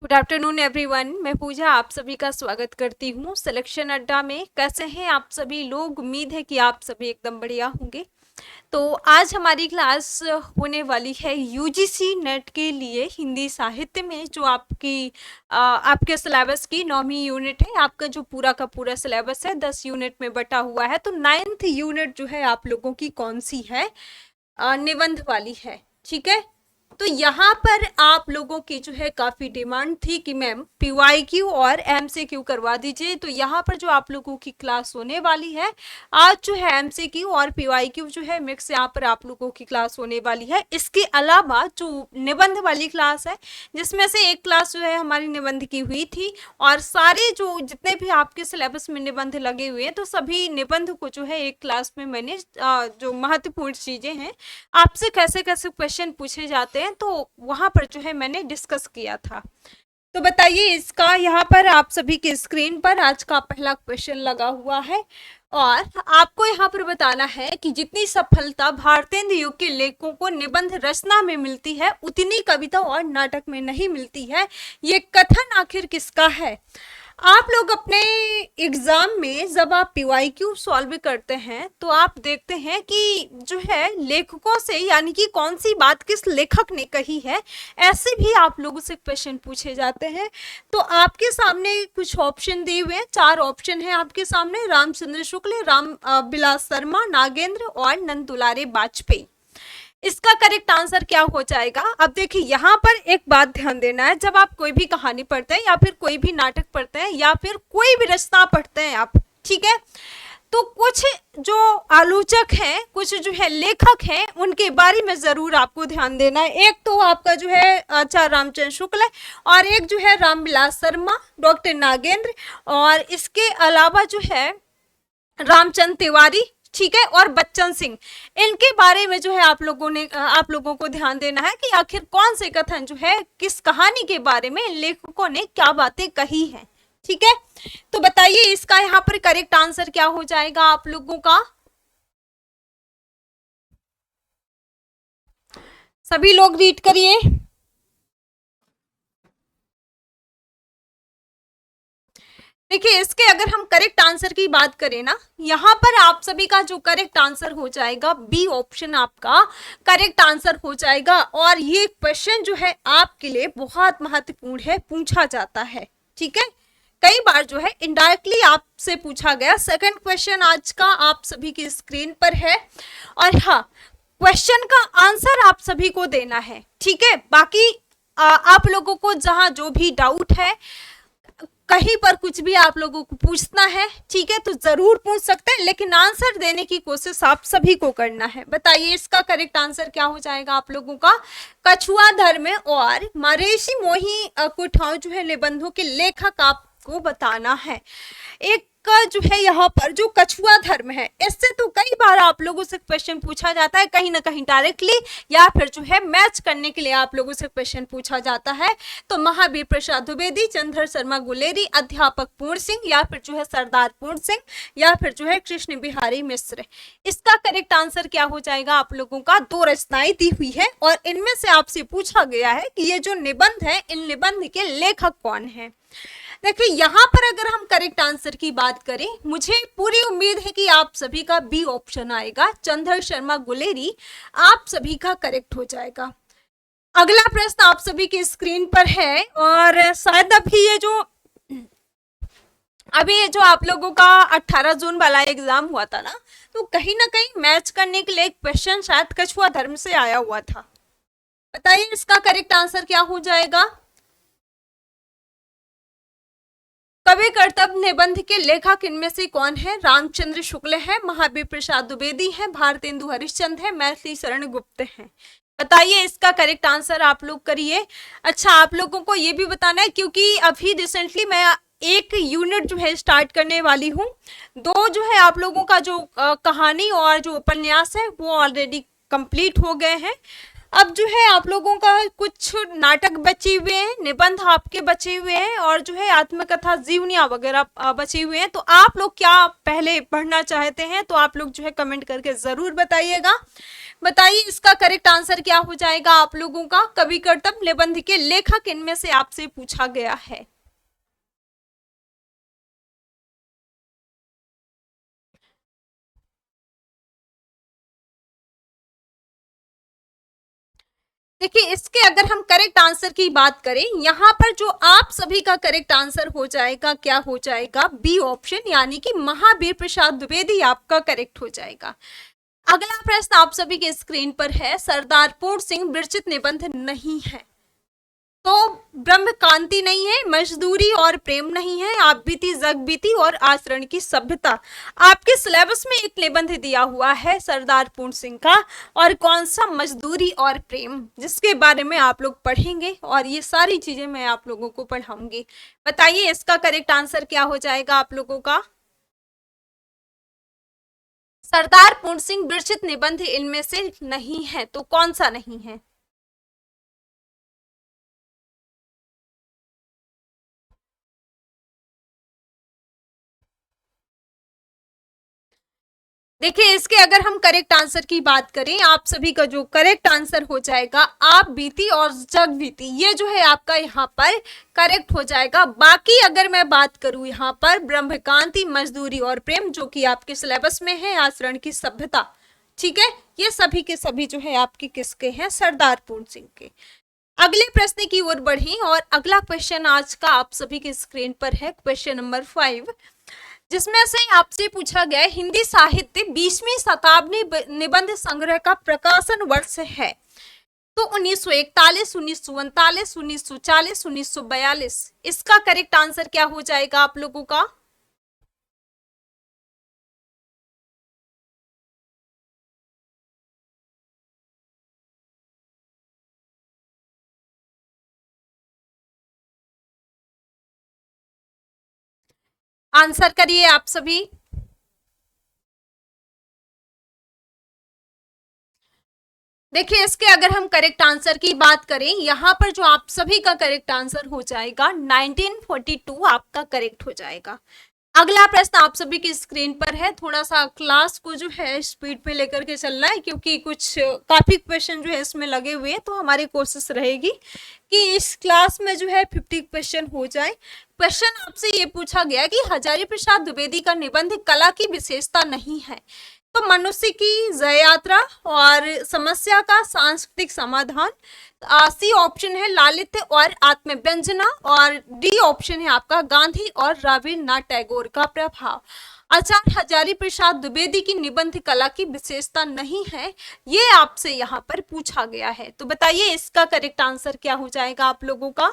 Good afternoon everyone. मैं पूजा आप सभी का स्वागत करती हूँ सिलेक्शन अड्डा में। कैसे हैं आप सभी लोग? उम्मीद है कि आप सभी एकदम बढ़िया होंगे। तो आज हमारी क्लास होने वाली है यूजीसी नेट के लिए हिंदी साहित्य में, जो आपके सिलेबस की 9वीं यूनिट है। आपका जो पूरा का पूरा सिलेबस है 10 यूनिट में बटा हुआ है। तो 9th यूनिट जो है आप लोगों की कौन सी है? निबंध वाली है। ठीक है, तो यहाँ पर आप लोगों की जो है काफी डिमांड थी कि मैम पीवाईक्यू और एमसीक्यू करवा दीजिए। तो यहाँ पर जो आप लोगों की क्लास होने वाली है आज जो है एमसीक्यू और पीवाईक्यू जो है मिक्स यहाँ पर आप लोगों की क्लास होने वाली है। इसके अलावा जो निबंध वाली क्लास है, जिसमें से एक क्लास जो है हमारी निबंध की हुई थी, और सारे जो जितने भी आपके सिलेबस में निबंध लगे हुए हैं, तो सभी निबंध को जो है एक क्लास में मैंने जो महत्वपूर्ण चीजें हैं, आपसे कैसे कैसे क्वेश्चन पूछे जाते हैं, तो वहां पर जो है मैंने डिस्कस किया था। तो बताइए, इसका यहाँ पर आप सभी के स्क्रीन पर आज का पहला क्वेश्चन लगा हुआ है, और आपको यहाँ पर बताना है कि जितनी सफलता भारतेंदु युग के लेखकों को निबंध रचना में मिलती है, उतनी कविता और नाटक में नहीं मिलती है। ये कथन आखिर किसका है? आप लोग अपने एग्जाम में जब आप पीवाईक्यू सॉल्व करते हैं तो आप देखते हैं कि जो है लेखकों से, यानी कि कौन सी बात किस लेखक ने कही है, ऐसे भी आप लोगों से क्वेश्चन पूछे जाते हैं। तो आपके सामने कुछ ऑप्शन दिए हुए हैं, 4 ऑप्शन है आपके सामने: रामचंद्र शुक्ल, राम बिलास शर्मा, नागेंद्र और नंद दुलारे वाजपेयी। इसका करेक्ट आंसर क्या हो जाएगा? अब देखिए, यहाँ पर एक बात ध्यान देना है, जब आप कोई भी कहानी पढ़ते हैं या फिर कोई भी नाटक पढ़ते हैं या फिर कोई भी रचना पढ़ते हैं आप, ठीक है, तो कुछ जो आलोचक हैं, कुछ जो है लेखक हैं, उनके बारे में जरूर आपको ध्यान देना है। एक तो आपका जो है अच्छा रामचंद्र शुक्ल है, और एक जो है रामबिलास शर्मा, डॉक्टर नागेंद्र, और इसके अलावा जो है रामचंद्र तिवारी, ठीक है, और बच्चन सिंह। इनके बारे में जो है आप लोगों को ध्यान देना है कि आखिर कौन से कथन जो है किस कहानी के बारे में लेखकों ने क्या बातें कही हैं। ठीक है, तो बताइए इसका यहाँ पर करेक्ट आंसर क्या हो जाएगा आप लोगों का? सभी लोग रीड करिए। देखिए, इसके अगर हम करेक्ट आंसर की बात करें ना, यहाँ पर आप सभी का जो करेक्ट आंसर हो जाएगा बी ऑप्शन आपका करेक्ट आंसर हो जाएगा। और ये क्वेश्चन जो है आपके लिए बहुत महत्वपूर्ण है, पूछा जाता है। ठीक है, कई बार जो है इनडायरेक्टली आपसे पूछा गया। सेकंड क्वेश्चन आज का आप सभी की स्क्रीन पर है, और हाँ, क्वेश्चन का आंसर आप सभी को देना है। ठीक है, बाकी आप लोगों को जहां जो भी डाउट है, कहीं पर कुछ भी आप लोगों को पूछना है, ठीक है, तो जरूर पूछ सकते हैं, लेकिन आंसर देने की कोशिश आप सभी को करना है। बताइए इसका करेक्ट आंसर क्या हो जाएगा आप लोगों का? कछुआ धर्म और मरेशी मोही कुठाओं जो है निबंधों के लेखक आपको बताना है। एक का जो है यहाँ पर जो कछुआ धर्म है, इससे तो कई बार आप लोगों से क्वेश्चन पूछा जाता है, कहीं ना कहीं डायरेक्टली या फिर जो है मैच करने के लिए आप लोगों से क्वेश्चन पूछा जाता है। तो महावीर प्रसाद द्विवेदी, चंद्र शर्मा गुलेरी, अध्यापक पूर्ण सिंह, या फिर जो है सरदार पूर्ण सिंह, या फिर जो है कृष्ण बिहारी मिश्र। इसका करेक्ट आंसर क्या हो जाएगा आप लोगों का? 2 रचनाएं दी हुई है, और इनमें से आपसे पूछा गया है कि ये जो निबंध है, इन निबंध के लेखक कौन है। देखिए, यहाँ पर अगर हम करेक्ट आंसर की बात करें, मुझे पूरी उम्मीद है कि आप सभी का बी ऑप्शन आएगा, चंद्र शर्मा गुलेरी, आप सभी का करेक्ट हो जाएगा। अगला प्रश्न आप सभी की स्क्रीन पर है, और शायद अभी ये जो आप लोगों का 18 जून वाला एग्जाम हुआ था ना, तो कहीं ना कहीं मैच करने के लिए एक क्वेश्चन शायद कछुआ धर्म से आया हुआ था। बताइए इसका करेक्ट आंसर क्या हो जाएगा? कवि कर्तव्य निबंध के लेखक इनमें से कौन है? रामचंद्र शुक्ल है, महावीर प्रसाद द्विवेदी है, भारतेंदु हरिश्चंद्र है, मैथिली शरण गुप्त है। बताइए इसका करेक्ट आंसर आप लोग करिए। अच्छा, आप लोगों को ये भी बताना है, क्योंकि अभी रिसेंटली मैं एक यूनिट जो है स्टार्ट करने वाली हूँ। 2 जो है आप लोगों का जो कहानी और जो उपन्यास है वो ऑलरेडी कंप्लीट हो गए हैं। अब जो है आप लोगों का कुछ नाटक बचे हुए हैं, निबंध आपके बचे हुए हैं, और जो है आत्मकथा जीवनियां वगैरह बचे हुए हैं। तो आप लोग क्या पहले पढ़ना चाहते हैं, तो आप लोग जो है कमेंट करके जरूर बताइएगा। बताइए इसका करेक्ट आंसर क्या हो जाएगा आप लोगों का। कवि कर्तव्य निबंध के लेखक इनमें से आपसे पूछा गया है। देखिए इसके अगर हम करेक्ट आंसर की बात करें, यहाँ पर जो आप सभी का करेक्ट आंसर हो जाएगा, क्या हो जाएगा, बी ऑप्शन, यानी कि महावीर प्रसाद द्विवेदी आपका करेक्ट हो जाएगा। अगला प्रश्न आप सभी के स्क्रीन पर है, सरदार पूर्ण सिंह विरचित निबंध नहीं है। तो ब्रह्म कांति नहीं है, मजदूरी और प्रेम नहीं है, आप बीती जग बीती और आचरण की सभ्यता। आपके सिलेबस में एक निबंध दिया हुआ है सरदार पूर्ण सिंह का, और कौन सा, मजदूरी और प्रेम, जिसके बारे में आप लोग पढ़ेंगे और ये सारी चीजें मैं आप लोगों को पढ़ाऊंगी। बताइए इसका करेक्ट आंसर क्या हो जाएगा आप लोगों का। सरदार पूर्ण सिंह विरचित निबंध इनमें से नहीं है, तो कौन सा नहीं है। देखिए इसके अगर हम करेक्ट आंसर की बात करें, आप सभी का जो करेक्ट आंसर हो जाएगा, आप बीती और जग बीती, ये जो है आपका यहाँ पर करेक्ट हो जाएगा। बाकी अगर मैं बात करूं यहाँ पर ब्रह्मकांति, मजदूरी और प्रेम, जो कि आपके सिलेबस में है, आचरण की सभ्यता, ठीक है, ये सभी के सभी जो है आपके किसके हैं, सरदार पूर्ण सिंह के। अगले प्रश्न की ओर बढ़े, और अगला क्वेश्चन आज का आप सभी के स्क्रीन पर है, क्वेश्चन नंबर 5, जिसमें से आपसे पूछा गया हिंदी साहित्य 20वीं शताब्दी निबंध संग्रह का प्रकाशन वर्ष है। तो 1941, 1939, 1940, 1942, इसका करेक्ट आंसर क्या हो जाएगा आप लोगों का। आंसर करिए आप सभी। देखिए इसके अगर हम करेक्ट आंसर की बात करें, यहाँ पर जो आप सभी का करेक्ट आंसर हो जाएगा 1942 आपका करेक्ट हो जाएगा। अगला प्रश्न आप सभी की स्क्रीन पर है, थोड़ा सा क्लास को जो है स्पीड पे लेकर के चलना है, क्योंकि कुछ काफी क्वेश्चन जो है इसमें लगे हुए हैं, तो हमारी कोशिश रहेगी कि इस क्लास में जो है 50 क्वेश्चन हो जाए। क्वेश्चन आपसे ये पूछा गया कि हजारी प्रसाद द्विवेदी का निबंध कला की विशेषता नहीं है, तो मनुष्य की जय यात्रा और समस्या का सांस्कृतिक समाधान, सी ऑप्शन है लालित्य और आत्मव्यंजना, और डी ऑप्शन है आपका गांधी और रविन्द्रनाथ टैगोर का प्रभाव। आचार्य हजारी प्रसाद द्विवेदी की निबंध कला की विशेषता नहीं है, ये आपसे यहाँ पर पूछा गया है। तो बताइए इसका करेक्ट आंसर क्या हो जाएगा आप लोगों का।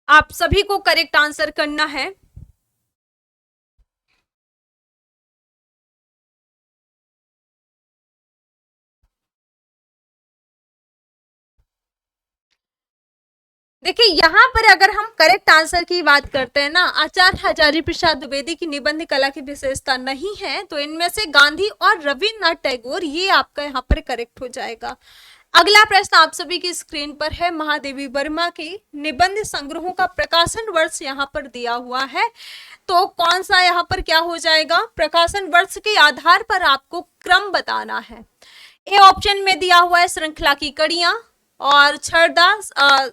आप सभी को करेक्ट आंसर करना है। देखिए यहाँ पर अगर हम करेक्ट आंसर की बात करते हैं ना, आचार्य हजारी प्रसाद द्विवेदी की निबंध कला की विशेषता नहीं है, तो इनमें से गांधी और रविन्द्रनाथ टैगोर, ये आपका यहाँ पर करेक्ट हो जाएगा। अगला प्रश्न आप सभी की स्क्रीन पर है, महादेवी वर्मा के निबंध संग्रहों का प्रकाशन वर्ष यहाँ पर दिया हुआ है, तो कौन सा यहाँ पर क्या हो जाएगा, प्रकाशन वर्ष के आधार पर आपको क्रम बताना है। ए ऑप्शन में दिया हुआ है श्रृंखला की कड़ियां और छड़दा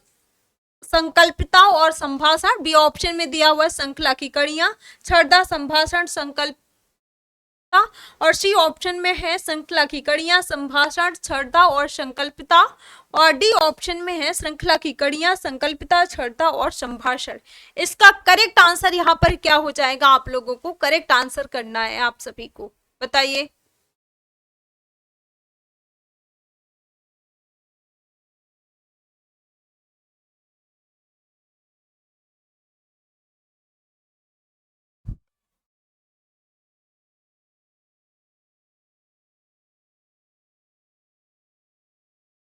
संकल्पिता और संभाषण, बी ऑप्शन में दिया हुआ है श्रृंखला की कड़ियां, छड़दा, संभाषण, संकल्पिता, और सी ऑप्शन में है श्रृंखला की कड़ियां, संभाषण, छड़दा और संकल्पिता, और डी ऑप्शन में है श्रृंखला की कड़ियां, संकल्पिता, छड़दा और संभाषण। इसका करेक्ट आंसर यहाँ पर क्या हो जाएगा, आप लोगों को करेक्ट आंसर करना है आप सभी को, बताइए।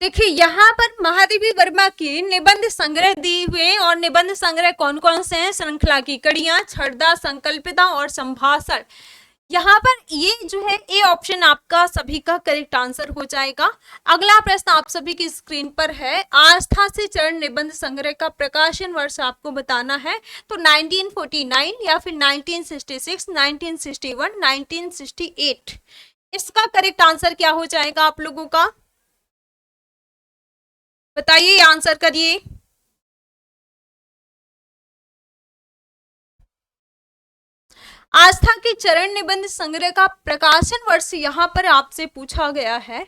देखिए यहाँ पर महादेवी वर्मा की निबंध संग्रह दिए हुए, और निबंध संग्रह कौन कौन से हैं, श्रृंखला की कड़ियां, छड़दा, संकल्पिता और संभाषण। यहाँ पर ये जो है ए ऑप्शन आपका सभी का करेक्ट आंसर हो जाएगा। अगला प्रश्न आप सभी की स्क्रीन पर है, आस्था से चरण निबंध संग्रह का प्रकाशन वर्ष आपको बताना है। तो 1949 या फिर 1966, 1961, 1968, इसका करेक्ट आंसर क्या हो जाएगा आप लोगों का? बताइए, आंसर करिए। आस्था के चरण निबंध संग्रह का प्रकाशन वर्ष यहाँ पर आपसे पूछा गया है।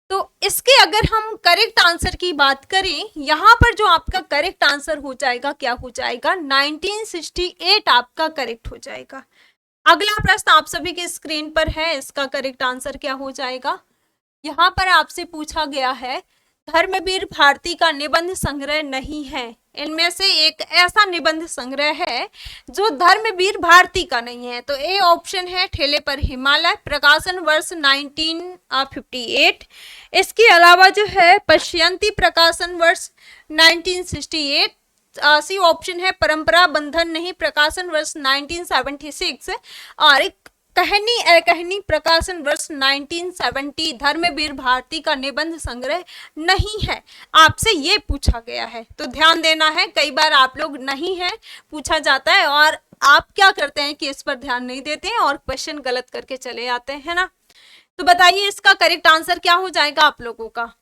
तो इसके अगर हम करेक्ट आंसर की बात करें, यहाँ पर जो आपका करेक्ट आंसर हो जाएगा क्या हो जाएगा? 1968 आपका करेक्ट हो जाएगा। अगला प्रश्न आप सभी के स्क्रीन पर है, इसका करेक्ट आंसर क्या हो जाएगा? यहाँ पर आपसे पूछा गया है, धर्मवीर भारती का निबंध संग्रह नहीं है। इनमें से एक ऐसा निबंध संग्रह है जो धर्मवीर भारती का नहीं है। तो ए ऑप्शन है ठेले पर हिमालय, प्रकाशन वर्ष 1958। इसके अलावा जो है पश्यंती, प्रकाशन वर्ष 1968। सी ऑप्शन है परंपरा बंधन नहीं, प्रकाशन वर्ष 1976। और कहनी कहनी, प्रकाशन वर्ष 1970। धर्मवीर भारती का निबंध संग्रह नहीं है, आपसे ये पूछा गया है। तो ध्यान देना है, कई बार आप लोग नहीं है पूछा जाता है और आप क्या करते हैं कि इस पर ध्यान नहीं देते हैं और क्वेश्चन गलत करके चले आते हैं ना। तो बताइए इसका करेक्ट आंसर क्या हो जाएगा आप लोगों का?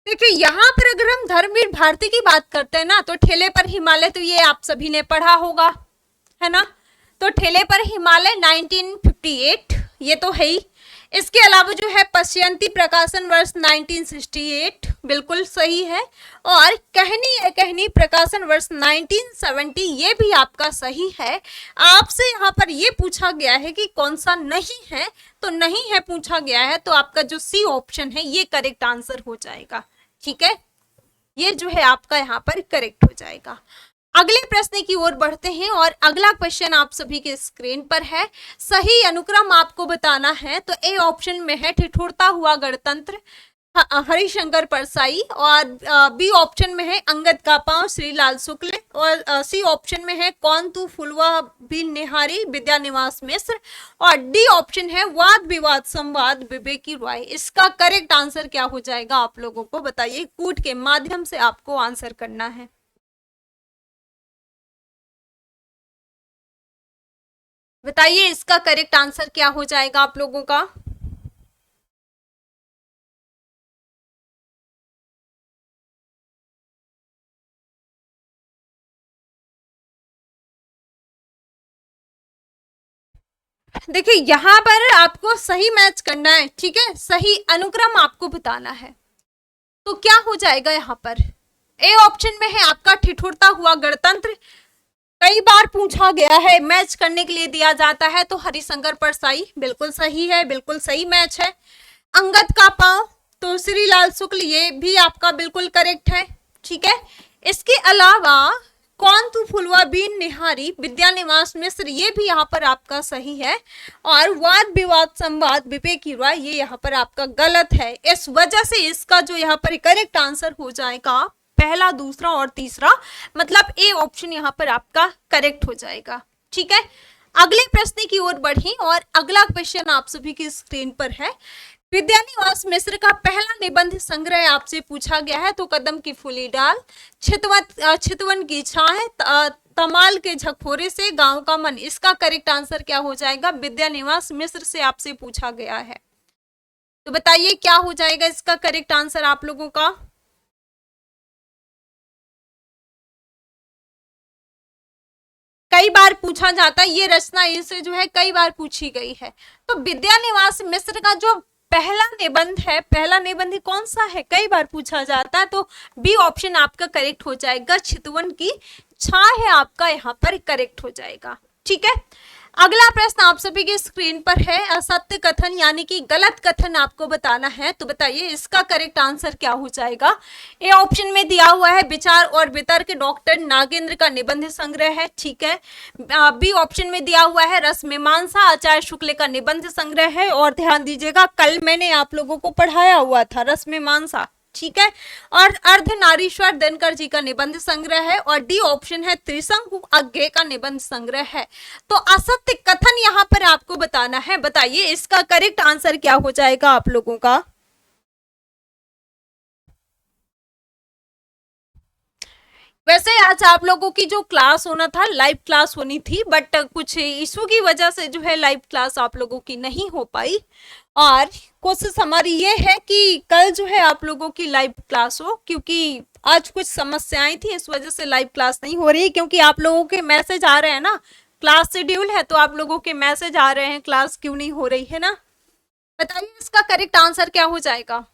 देखिए यहाँ पर अगर हम धर्मवीर भारती की बात करते हैं ना, तो ठेले पर हिमालय तो ये आप सभी ने पढ़ा होगा, है ना। तो ठेले पर हिमालय 1958 ये तो है ही। इसके अलावा जो है पश्यंती, प्रकाशन वर्ष 1968 बिल्कुल सही है। और कहनी है कहनी, प्रकाशन वर्ष 1970 ये भी आपका सही है। आपसे यहाँ पर ये पूछा गया है कि कौन सा नहीं है, तो नहीं है पूछा गया है, तो आपका जो सी ऑप्शन है ये करेक्ट आंसर हो जाएगा। ठीक है, ये जो है आपका यहाँ पर करेक्ट हो जाएगा। अगले प्रश्न की ओर बढ़ते हैं और अगला क्वेश्चन आप सभी के स्क्रीन पर है, सही अनुक्रम आपको बताना है। तो ए ऑप्शन में है ठिठुरता हुआ गणतंत्र, हरिशंकर परसाई। और बी ऑप्शन में है अंगद का पांव, श्रीलाल शुक्ल। और सी ऑप्शन में है कौन तू फुलवा बिन निहारी, विद्यानिवास मिश्र। और डी ऑप्शन है वाद विवाद संवाद, विवेकी रॉय। इसका करेक्ट आंसर क्या हो जाएगा आप लोगों को बताइए, कूट के माध्यम से आपको आंसर करना है। बताइए इसका करेक्ट आंसर क्या हो जाएगा आप लोगों का? देखिए यहाँ पर आपको सही मैच करना है, ठीक है, सही अनुक्रम आपको बताना है। तो क्या हो जाएगा यहाँ पर? ए ऑप्शन में है आपका ठिठुरता हुआ गणतंत्र, कई बार पूछा गया है, मैच करने के लिए दिया जाता है। तो हरिशंकर परसाई बिल्कुल सही है, बिल्कुल सही मैच है। अंगद का पांव, तो श्रीलाल शुक्ल, ये भी आपका बिल्कुल करेक्ट है। ठीक है, इसके अलावा कौन तू फुलवा बीन निहारी, विद्यानिवास मिश्र, ये भी यहाँ पर आपका सही है। और वाद विवाद संवाद, विवेकी रॉय, ये यहाँ पर आपका गलत है। इस वजह से इसका जो यहाँ पर करेक्ट आंसर हो जाएगा पहला, दूसरा और तीसरा, मतलब ए ऑप्शन यहाँ पर आपका करेक्ट हो जाएगा। ठीक है, अगले प्रश्न की ओर बढ़ी और अगला क्वेश्चन आप सभी की स्क्रीन पर है, विद्यानिवास मिश्र का पहला निबंध संग्रह आपसे पूछा गया है। तो कदम की फूली डाल, चितवन की छाए, तमाल के झकफोरे से, गांव का मन। इसका करेक्ट आंसर क्या हो जाएगा? विद्यानिवास मिश्र से आपसे पूछा गया है, तो बताइए क्या हो जाएगा इसका करेक्ट आंसर आप लोगों का? कई बार पूछा जाता है, ये रचना इनसे जो है कई बार पूछी गई है। तो विद्यानिवास मिश्र का जो पहला निबंध है, पहला निबंध कौन सा है, कई बार पूछा जाता है। तो बी ऑप्शन आपका करेक्ट हो जाएगा, चितवन की छाह है आपका यहाँ पर करेक्ट हो जाएगा। ठीक है, अगला प्रश्न आप सभी की स्क्रीन पर है, असत्य कथन यानी कि गलत कथन आपको बताना है। तो बताइए इसका करेक्ट आंसर क्या हो जाएगा। ए ऑप्शन में दिया हुआ है विचार और वितर्क डॉक्टर नागेंद्र का निबंध संग्रह है, ठीक है। बी ऑप्शन में दिया हुआ है रसमीमांसा आचार्य शुक्ल का निबंध संग्रह है, और ध्यान दीजिएगा कल मैंने आप लोगों को पढ़ाया हुआ था रसमीमांसा, ठीक है। और अर्धनारीश्वर दिनकर जी का निबंध संग्रह है, और डी ऑप्शन है त्रिशंकु अज्ञे का निबंध संग्रह है। तो असत्य कथन यहाँ पर आपको बताना है। बताइए इसका करेक्ट आंसर क्या हो जाएगा आप लोगों का। वैसे आज आप लोगों की जो क्लास होना था लाइव क्लास होनी थी, बट कुछ इशू की वजह से जो है लाइव क्लास आप लोगों की नहीं हो पाई, और कोशिश हमारी ये है कि कल जो है आप लोगों की लाइव क्लास हो, क्योंकि आज कुछ समस्याएं थी इस वजह से लाइव क्लास नहीं हो रही। क्योंकि आप लोगों के मैसेज आ रहे हैं ना, क्लास शेड्यूल है तो आप लोगों के मैसेज आ रहे हैं क्लास क्यों नहीं हो रही है ना। बताइए इसका करेक्ट आंसर क्या हो जाएगा।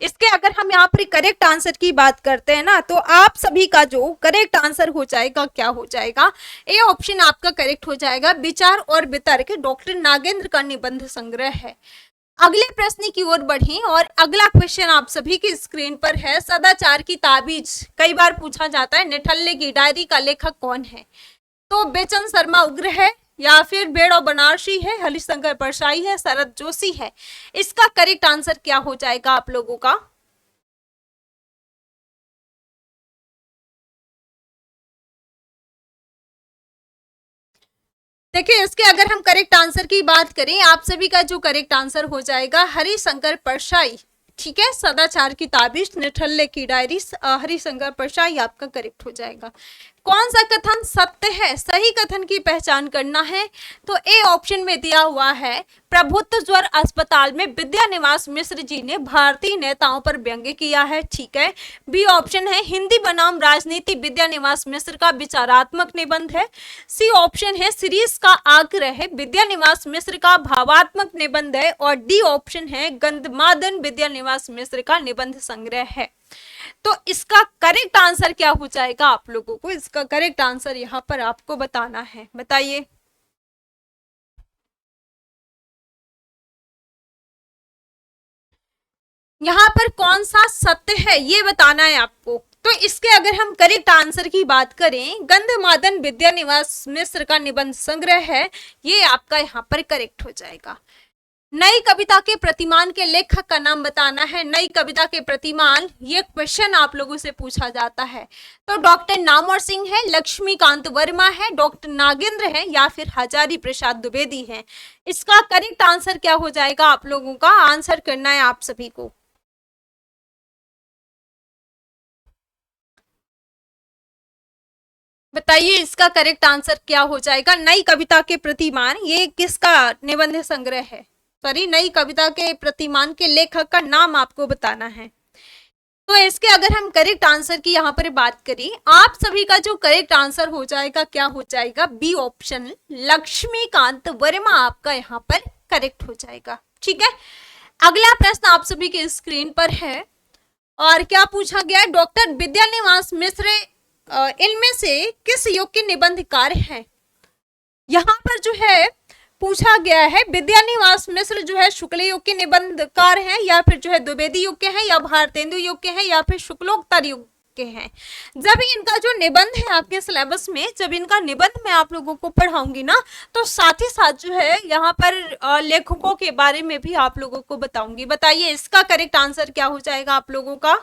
इसके अगर हम यहाँ पर करेक्ट आंसर की बात करते हैं ना, तो आप सभी का जो करेक्ट आंसर हो जाएगा क्या हो जाएगा। ए ऑप्शन आपका करेक्ट हो जाएगा, विचार और वितर्क डॉक्टर नागेंद्र का निबंध संग्रह है। अगले प्रश्न की ओर बढ़ें, और अगला क्वेश्चन आप सभी की स्क्रीन पर है, सदाचार की ताबीज कई बार पूछा जाता है, निठल्ले की डायरी का लेखक कौन है। तो बेचन शर्मा उग्र है, या फिर बेड़ो बनारसी है, हरिशंकर परसाई है, शरद जोशी है। इसका करेक्ट आंसर क्या हो जाएगा आप लोगों का। देखिए इसके अगर हम करेक्ट आंसर की बात करें, आप सभी का जो करेक्ट आंसर हो जाएगा हरिशंकर परसाई, ठीक है। सदाचार की ताबीज, निठल्ले की डायरी, हरिशंकर परसाई आपका करेक्ट हो जाएगा। कौन सा कथन सत्य है, सही कथन की पहचान करना है। तो ए ऑप्शन में दिया हुआ है, प्रभुत्व ज्वर अस्पताल में विद्यानिवास मिश्र जी ने भारतीय नेताओं पर व्यंग्य किया है, ठीक है। बी ऑप्शन है, हिंदी बनाम राजनीति विद्यानिवास मिश्र का विचारात्मक निबंध है। सी ऑप्शन है, सीरीज का आग्रह है विद्यानिवास मिश्र का भावात्मक निबंध है। और डी ऑप्शन है, गंधमादन विद्यानिवास मिश्र का निबंध संग्रह है। तो इसका करेक्ट आंसर क्या हो जाएगा आप लोगों को, इसका करेक्ट आंसर यहाँ पर आपको बताना है। बताइए यहाँ पर कौन सा सत्य है ये बताना है आपको। तो इसके अगर हम करेक्ट आंसर की बात करें, गंधमादन विद्यानिवास मिश्र का निबंध संग्रह है, ये आपका यहाँ पर करेक्ट हो जाएगा। नई कविता के प्रतिमान के लेखक का नाम बताना है। नई कविता के प्रतिमान, ये क्वेश्चन आप लोगों से पूछा जाता है। तो डॉक्टर नामवर सिंह है, लक्ष्मीकांत वर्मा है, डॉक्टर नागेंद्र है, या फिर हजारी प्रसाद द्विवेदी है। इसका करेक्ट आंसर क्या हो जाएगा आप लोगों का, आंसर करना है आप सभी को। बताइए इसका करेक्ट आंसर क्या हो जाएगा। नई कविता के प्रतिमान, ये किसका निबंध संग्रह है। सॉरी, नई कविता के प्रतिमान के लेखक का नाम आपको बताना है। तो इसके अगर हम करेक्ट आंसर की यहाँ पर बात करें, आप सभी का जो करेक्ट आंसर हो जाएगा क्या हो जाएगा, बी ऑप्शन लक्ष्मीकांत वर्मा आपका यहाँ पर करेक्ट हो जाएगा, ठीक है। अगला प्रश्न आप सभी के स्क्रीन पर है, और क्या पूछा गया है, डॉक्टर विद्यानिवास मिश्र इनमें से किस युग के निबंधकार हैं। यहाँ पर जो है पूछा गया है, विद्यानिवास मिश्र जो है शुक्ल युग के निबंधकार हैं, या फिर जो है द्विवेदी युग के हैं, या भारतेंदु युग के हैं, या फिर शुक्लोत्तर युग के हैं। जब इनका जो निबंध है आपके सिलेबस में, जब इनका निबंध मैं आप लोगों को पढ़ाऊंगी ना, तो साथ ही साथ जो है यहाँ पर लेखकों के बारे में भी आप लोगों को बताऊंगी। बताइए इसका करेक्ट आंसर क्या हो जाएगा आप लोगों का।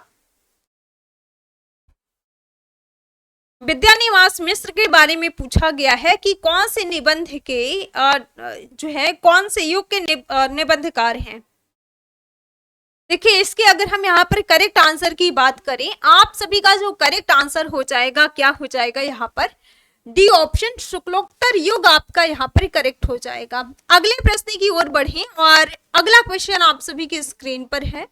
विद्यानिवास मिश्र के बारे में पूछा गया है कि कौन से निबंध के जो है कौन से युग के निबंधकार हैं। देखिए इसके अगर हम यहाँ पर करेक्ट आंसर की बात करें, आप सभी का जो करेक्ट आंसर हो जाएगा क्या हो जाएगा यहाँ पर, डी ऑप्शन शुक्लोत्तर युग आपका यहाँ पर करेक्ट हो जाएगा। अगले प्रश्न की ओर बढ़ें, और अगला क्वेश्चन आप सभी की स्क्रीन पर है,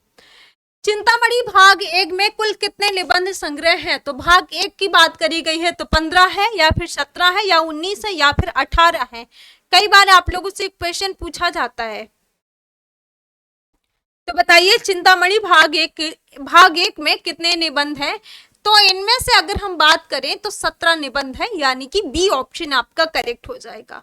चिंतामणि भाग 1 में कुल कितने निबंध संग्रह हैं। तो भाग 1 की बात करी गई है तो 15 है, या फिर 17 है, या 19 है, या फिर 18 है। कई बार आप लोगों से क्वेश्चन पूछा जाता है। तो बताइए चिंतामणि भाग एक में कितने निबंध हैं। तो इनमें से अगर हम बात करें तो 17 निबंध है, यानी कि बी ऑप्शन आपका करेक्ट हो जाएगा।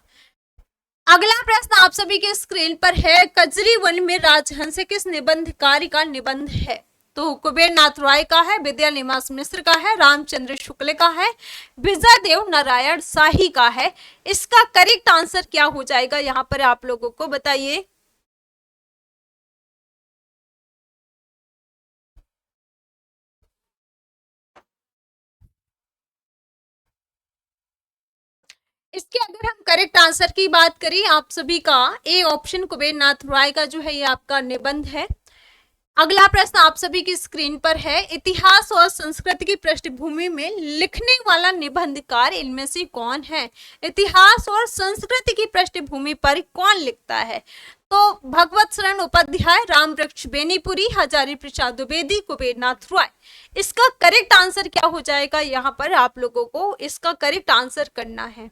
अगला प्रश्न आप सभी के स्क्रीन पर है, कजरी वन में राजहंस किस निबंधकारी का निबंध है? तो कुबेर नाथ राय का है, विद्या निवास मिश्र का है, रामचंद्र शुक्ल का है, विजय देव नारायण शाही का है। इसका करेक्ट आंसर क्या हो जाएगा यहाँ पर आप लोगों को बताइए। इसके अगर हम करेक्ट आंसर की बात करें आप सभी का ए ऑप्शन कुबेर नाथ राय का जो है ये आपका निबंध है। अगला प्रश्न आप सभी की स्क्रीन पर है, इतिहास और संस्कृति की पृष्ठभूमि में लिखने वाला निबंधकार इनमें से कौन है? इतिहास और संस्कृति की पृष्ठभूमि पर कौन लिखता है? तो भगवत शरण उपाध्याय, राम वृक्ष बेनीपुरी, हजारी प्रसाद द्विवेदी, कुबेर नाथ राय। इसका करेक्ट आंसर क्या हो जाएगा यहाँ पर आप लोगों को इसका करेक्ट आंसर करना है।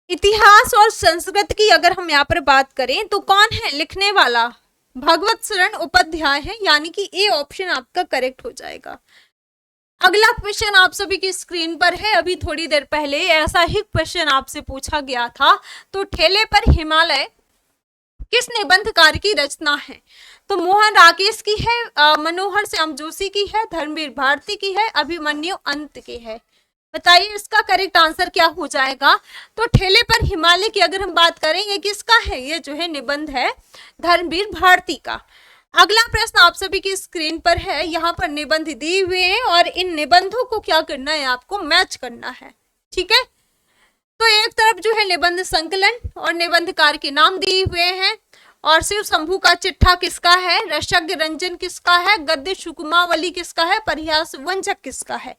इतिहास और संस्कृत की अगर हम यहाँ पर बात करें तो कौन है लिखने वाला? भगवत शरण उपाध्याय है, यानी कि ए ऑप्शन आपका करेक्ट हो जाएगा। अगला क्वेश्चन आप सभी की स्क्रीन पर है, अभी थोड़ी देर पहले ऐसा ही क्वेश्चन आपसे पूछा गया था। तो ठेले पर हिमालय किस निबंधकार की रचना है? तो मोहन राकेश की है, मनोहर श्याम जोशी की है, धर्मवीर भारती की है, अभिमन्यु अंत की है। बताइए इसका करेक्ट आंसर क्या हो जाएगा। तो ठेले पर हिमालय की अगर हम बात करें ये किसका है? ये जो है निबंध है धर्मवीर भारती का। अगला प्रश्न आप सभी की स्क्रीन पर है, यहाँ पर निबंध दिए हुए हैं और इन निबंधों को क्या करना है आपको मैच करना है। ठीक है, तो एक तरफ जो है निबंध संकलन और निबंधकार के नाम दिए हुए हैं, और शिव शंभू का चिट्ठा किसका है, रसज्ञ रंजन किसका है, गद्य सुकुमावली किसका है, परिहास वंचक किसका है।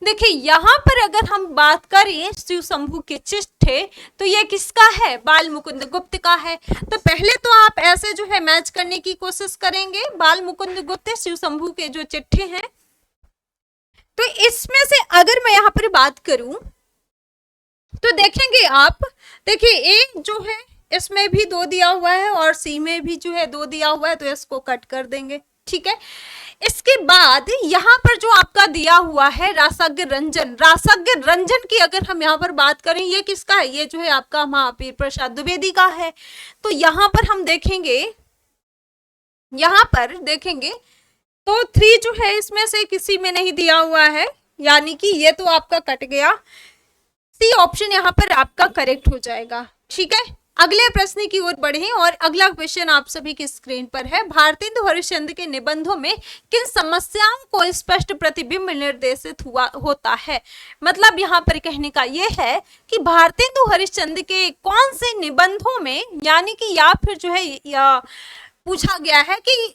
देखिए यहाँ पर अगर हम बात करें शिव शंभू के चिट्ठे तो ये किसका है, बाल मुकुंद गुप्त का है। तो पहले तो आप ऐसे जो है मैच करने की कोशिश करेंगे, बाल मुकुंद गुप्त शिव शंभू के जो चिट्ठे हैं। तो इसमें से अगर मैं यहाँ पर बात करूं तो देखेंगे आप, देखिए ए जो है इसमें भी 2 दिया हुआ है और सी में भी जो है 2 दिया हुआ है, तो इसको कट कर देंगे। ठीक है, इसके बाद यहाँ पर जो आपका दिया हुआ है रासज्ञ रंजन, रासज्ञ रंजन की अगर हम यहाँ पर बात करें ये किसका है, ये जो है आपका महावीर प्रसाद द्विवेदी का है। तो यहाँ पर हम देखेंगे, यहाँ पर देखेंगे तो 3 जो है इसमें से किसी में नहीं दिया हुआ है, यानी कि ये तो आपका कट गया। सी ऑप्शन यहाँ पर आपका करेक्ट हो जाएगा। ठीक है, अगले प्रश्न की ओर बढ़े और अगला क्वेश्चन आप सभी की स्क्रीन पर है, भारतेंदु हरिश्चंद्र के निबंधों में किन समस्याओं को स्पष्ट प्रतिबिंब निर्देशित हुआ होता है? मतलब यहाँ पर कहने का यह है कि भारतेंदु हरिश्चंद्र के कौन से निबंधों में, यानी कि या फिर जो है या पूछा गया है कि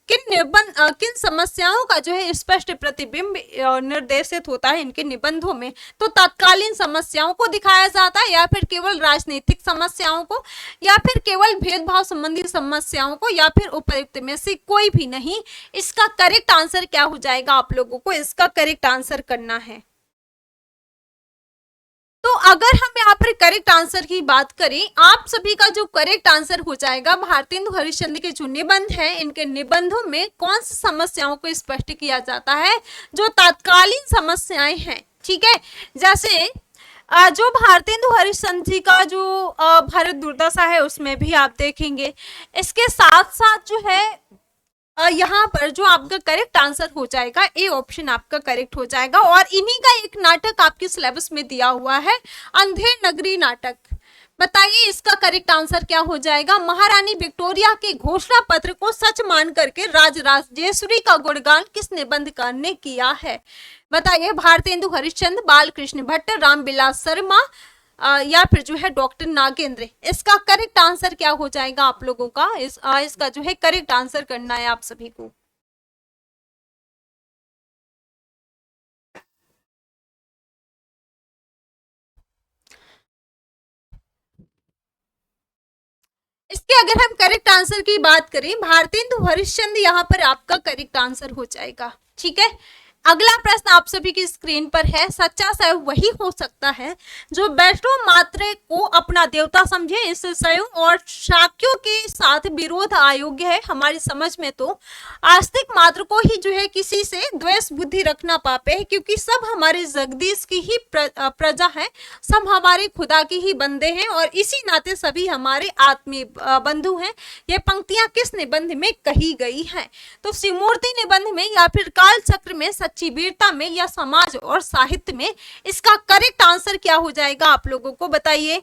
किन समस्याओं का जो है स्पष्ट प्रतिबिंब निर्देशित होता है इनके निबंधों में। तो तत्कालीन समस्याओं को दिखाया जाता है, या फिर केवल राजनीतिक समस्याओं को, या फिर केवल भेदभाव संबंधी समस्याओं को, या फिर उपयुक्त में से कोई भी नहीं। इसका करेक्ट आंसर क्या हो जाएगा आप लोगों को इसका करेक्ट आंसर करना है। तो अगर हम यहाँ पर करेक्ट आंसर की बात करें, आप सभी का जो करेक्ट आंसर हो जाएगा, भारतेंदु हरिश्चंद्र के जो निबंध हैं इनके निबंधों में कौन सी समस्याओं को स्पष्ट किया जाता है, जो तत्कालीन समस्याएं हैं। ठीक है, जैसे जो भारतेंदु हरिश्चंद्र जी का जो भारत दुर्दशा है उसमें भी आप देखेंगे। इसके साथ साथ जो है यहाँ पर जो आपका करेक्ट आंसर हो जाएगा ए ऑप्शन आपका करेक्ट हो जाएगा। और इन्हीं का एक नाटक आपके सिलेबस में दिया हुआ है, अंधेर नगरी नाटक। बताइए इसका करेक्ट आंसर क्या हो जाएगा। महारानी विक्टोरिया के घोषणा पत्र को सच मान करके राजराजेश्वरी का गुणगान किस निबंधकार ने किया है? बताइए, भारतेंदु हरिश्चंद्र, बालकृष्ण भट्ट, रामविलास शर्मा, या फिर जो है डॉक्टर नागेंद्र। इसका करेक्ट आंसर क्या हो जाएगा आप लोगों का, इसका जो है करेक्ट आंसर करना है आप सभी को। इसके अगर हम करेक्ट आंसर की बात करें, भारतेंदु हरिश्चंद्र यहाँ पर आपका करेक्ट आंसर हो जाएगा। ठीक है, अगला प्रश्न आप सभी की स्क्रीन पर है, सच्चा शैव वही हो सकता है जो वैष्णव मात्र को अपना देवता समझे। इस शैव और शाक्यों के साथ विरोध अयोग्य है। हमारी समझ में तो आस्तिक मात्र को ही जो है किसी से द्वेष बुद्धि रखना पाप है, क्योंकि सब हमारे जगदीश की ही प्रजा है, सब हमारे खुदा की ही बंदे हैं और इसी नाते सभी हमारे आत्मीय बंधु हैं। ये पंक्तियां किस निबंध में कही गई हैं? तो शिवमूर्ति निबंध में या फिर काल चक्र में, सच्ची वीरता में या समाज और साहित्य में? इसका करेक्ट आंसर क्या हो जाएगा आप लोगों को बताइए।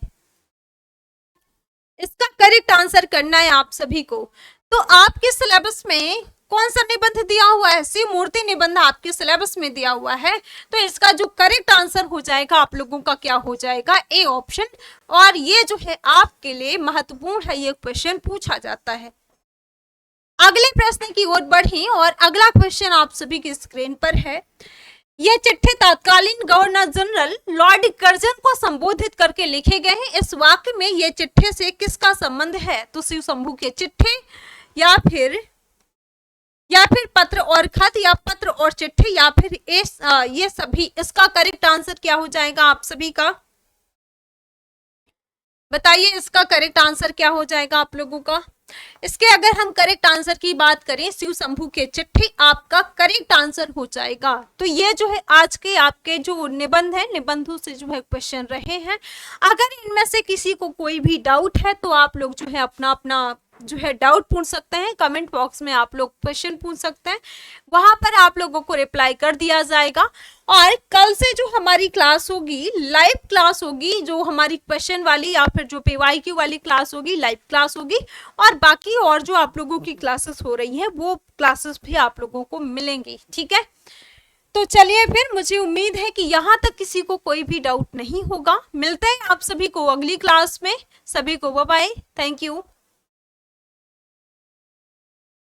इसका करेक्ट आंसर करना है आप सभी को। तो आपके सिलेबस में कौन सा निबंध दिया हुआ है? शिव मूर्ति निबंध आपके सिलेबस में दिया हुआ है। तो इसका जो करेक्ट आंसर हो जाएगा आप लोगों का क्या हो जाएगा? A option. और ये जो है आपके लिए महत्वपूर्ण है, ये क्वेश्चन पूछा जाता है। अगले प्रश्न की ओर बढ़ी और अगला क्वेश्चन आप सभी की स्क्रीन पर है। ये चिट्ठी तत्कालीन गवर्नर जनरल लॉर्ड कर्जन को संबोधित करके लिखे गए हैं। इस वाक्य में ये चिट्ठी से किसका संबंध है? तो शिव शंभू के चिट्ठी या फिर पत्र और खत या पत्र और चिट्ठी या फिर ये सभी। इसका करेक्ट आंसर क्या हो जाएगा आप सभी का? बताइए इसका करेक्ट आंसर क्या हो जाएगा आप लोगों का? इसके अगर हम करेक्ट आंसर की बात करें, शिव शंभू के चिट्ठी आपका करेक्ट आंसर हो जाएगा। तो ये जो है आज के आपके जो निबंध है, निबंधों से जो है क्वेश्चन रहे हैं। अगर इनमें से किसी को कोई भी डाउट है तो आप लोग जो है अपना अपना जो है डाउट पूछ सकते हैं। कमेंट बॉक्स में आप लोग क्वेश्चन पूछ सकते हैं, वहां पर आप लोगों को रिप्लाई कर दिया जाएगा। और कल से जो हमारी क्लास होगी, लाइव क्लास होगी, जो हमारी क्वेश्चन वाली या फिर जो पीवाईक्यू वाली क्लास होगी, लाइव क्लास होगी। और बाकी और जो आप लोगों की क्लासेस हो रही हैं वो क्लासेस भी आप लोगों को मिलेंगी। ठीक है, तो चलिए फिर, मुझे उम्मीद है कि यहाँ तक किसी को कोई भी डाउट नहीं होगा। मिलते हैं आप सभी को अगली क्लास में। सभी को बाय बाय, थैंक यू।